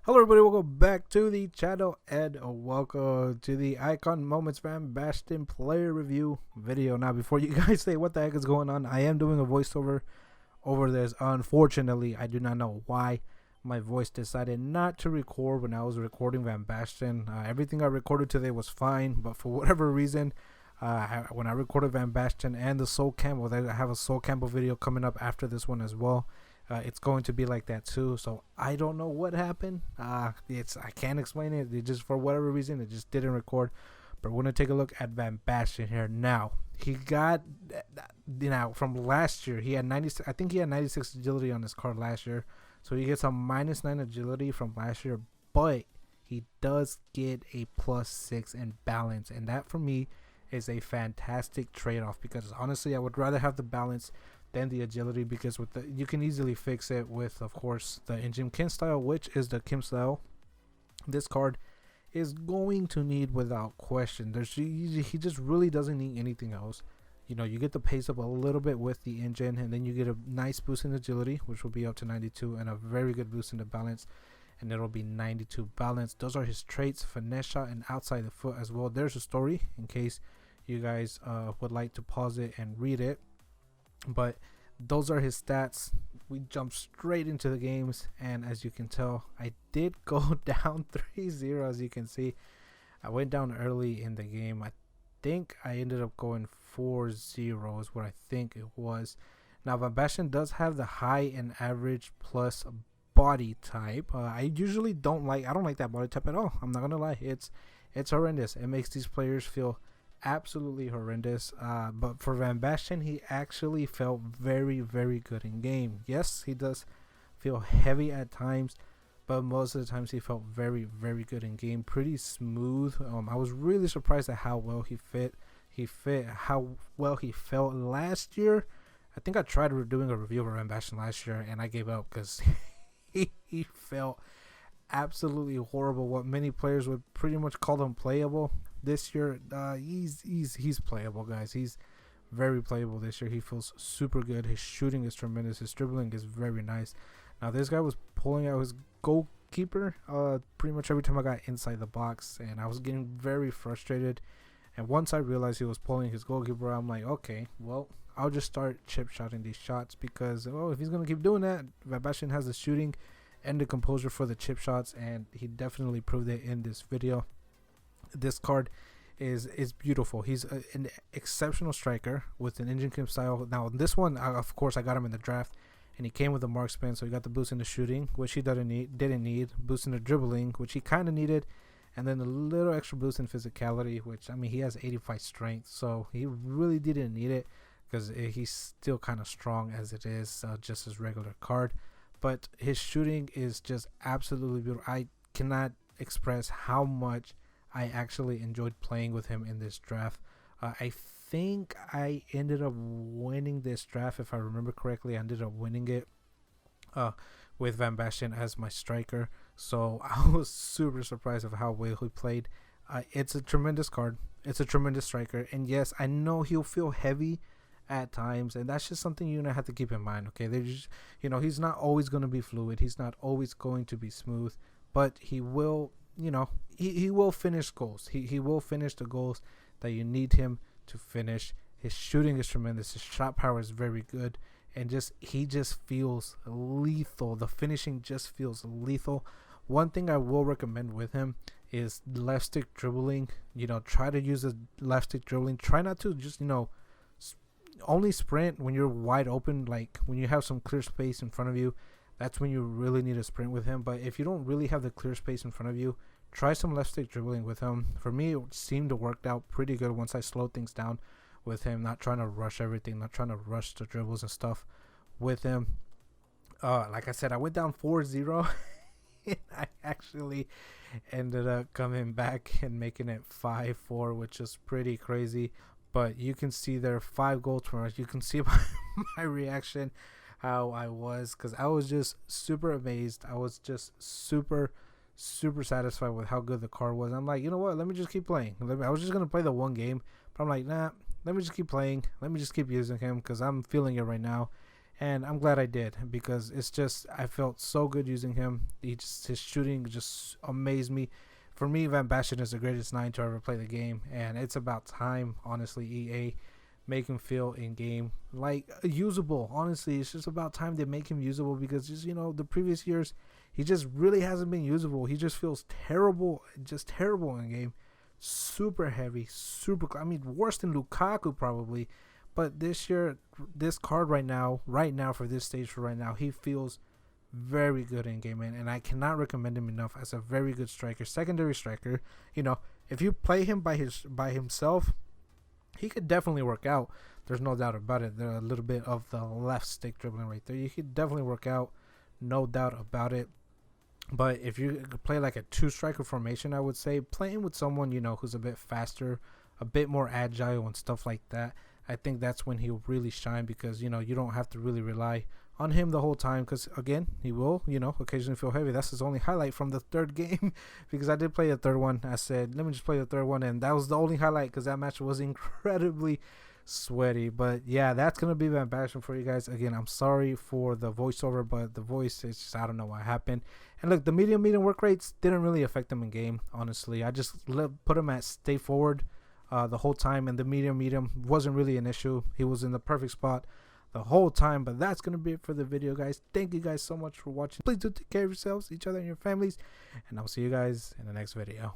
Hello everybody, welcome back to the channel and welcome to the Icon Moments Van Basten player review video. Now before you guys say what the heck is going on, I am doing a voiceover over this. Unfortunately, I do not know why my voice decided not to record when I was recording Van Basten. Everything I recorded today was fine, but for whatever reason, when I recorded Van Basten and the Soul Campbell, I have a Soul Campbell video coming up after this one as well. It's going to be like that too, so I don't know what happened. I can't explain it. It just, for whatever reason, it just didn't record. But we're gonna take a look at Van Basten here now. He got, from last year, he had 96. I think he had 96 agility on his card last year, so he gets a -9 agility from last year. But he does get a +6 in balance, and that for me is a fantastic trade-off, because honestly, I would rather have the balance than the agility, because with the, you can easily fix it with, of course, the engine chem style, which is the chem style this card is going to need without question. He just really doesn't need anything else. You get the pace up a little bit with the engine, and then you get a nice boost in agility, which will be up to 92, and a very good boost in the balance, and it'll be 92 balance. Those are his traits: finesse shot and outside the foot as well. There's a story in case you guys would like to pause it and read it. But those are his stats. We jump straight into the games, and as you can tell, I did go down 3-0. As you can see, I went down early in the game. I think I ended up going 4-0 is what I think it was. Now Van Basten does have the high and average plus body type. I usually don't like that body type at all. I'm not gonna lie, it's horrendous. It makes these players feel absolutely horrendous, but for Van Basten, he actually felt very, very good in game. Yes, he does feel heavy at times, but most of the times he felt very, very good in game. Pretty smooth. I was really surprised at how well he fit how well he felt last year. I think I tried doing a review of Van Basten last year, and I gave up because he felt absolutely horrible. What many players would pretty much call him playable. This year, he's playable, guys. He's very playable this year. He feels super good. His shooting is tremendous. His dribbling is very nice. Now, this guy was pulling out his goalkeeper pretty much every time I got inside the box, and I was getting very frustrated. And once I realized he was pulling his goalkeeper, I'm like, okay, well, I'll just start chip shotting these shots, because, well, if he's gonna keep doing that, Van Basten has the shooting and the composure for the chip shots, and he definitely proved it in this video. This card is beautiful. He's an exceptional striker with an engine chem style. Now this one, of course, I got him in the draft, and he came with a marksman, so he got the boost in the shooting, which he didn't need, boost in the dribbling, which he kind of needed, and then a little extra boost in physicality, which, I mean, he has 85 strength, so he really didn't need it, because he's still kind of strong as it is, just his regular card. But his shooting is just absolutely beautiful. I cannot express how much I actually enjoyed playing with him in this draft. I think I ended up winning this draft, if I remember correctly. I ended up winning it with Van Basten as my striker. So I was super surprised of how well he played. It's a tremendous card. It's a tremendous striker. And yes, I know he'll feel heavy at times, and that's just something you're gonna have to keep in mind. Okay, they're just, he's not always gonna be fluid. He's not always going to be smooth, but he will. He will finish goals. He will finish the goals that you need him to finish. His shooting is tremendous. His shot power is very good, and he just feels lethal. The finishing just feels lethal. One thing I will recommend with him is left stick dribbling. Try to use the left stick dribbling. Try not to just only sprint when you're wide open, like when you have some clear space in front of you. That's when you really need to sprint with him. But if you don't really have the clear space in front of you, try some left stick dribbling with him. For me, it seemed to work out pretty good once I slowed things down with him, not trying to rush everything, not trying to rush the dribbles and stuff with him. Like I said, I went down 4-0, and I actually ended up coming back and making it 5-4, which is pretty crazy. But you can see there are 5 goals for us. You can see my reaction, how I was, because I was just super amazed. I was just super satisfied with how good the card was. I'm like, you know what, let me just keep playing. I was just gonna play the one game, but I'm like, nah, let me just keep playing. Let me just keep using him, because I'm feeling it right now. and I'm glad I did, because it's just, I felt so good using him. His shooting just amazed me. For me, Van Basten is the greatest 9 to ever play the game, and it's about time, honestly. EA, make him feel in game like usable. Honestly, it's just about time they make him usable, because just, the previous years he just really hasn't been usable. He just feels terrible, just terrible in game. Super heavy, worse than Lukaku probably. But this year, this card right now for this stage, for right now, he feels very good in game, man, and I cannot recommend him enough as a very good striker, secondary striker. If you play him by himself, he could definitely work out. There's no doubt about it. There's a little bit of the left stick dribbling right there. You could definitely work out, no doubt about it. But if you play like a 2-striker formation, I would say playing with someone, who's a bit faster, a bit more agile and stuff like that, I think that's when he'll really shine, because, you don't have to really rely on him the whole time, because, again, he will, occasionally feel heavy. That's his only highlight from the third game, because I did play a third one. I said, let me just play the third one, and that was the only highlight, because that match was incredibly sweaty. But yeah, that's gonna be Van Basten for you guys. Again, I'm sorry for the voiceover, but the voice is just, I don't know what happened. And look, the medium work rates didn't really affect him in game, honestly. I just put him at stay forward the whole time, and the medium wasn't really an issue. He was in the perfect spot the whole time. But that's gonna be it for the video, guys. Thank you guys so much for watching. Please do take care of yourselves, each other, and your families, and I'll see you guys in the next video.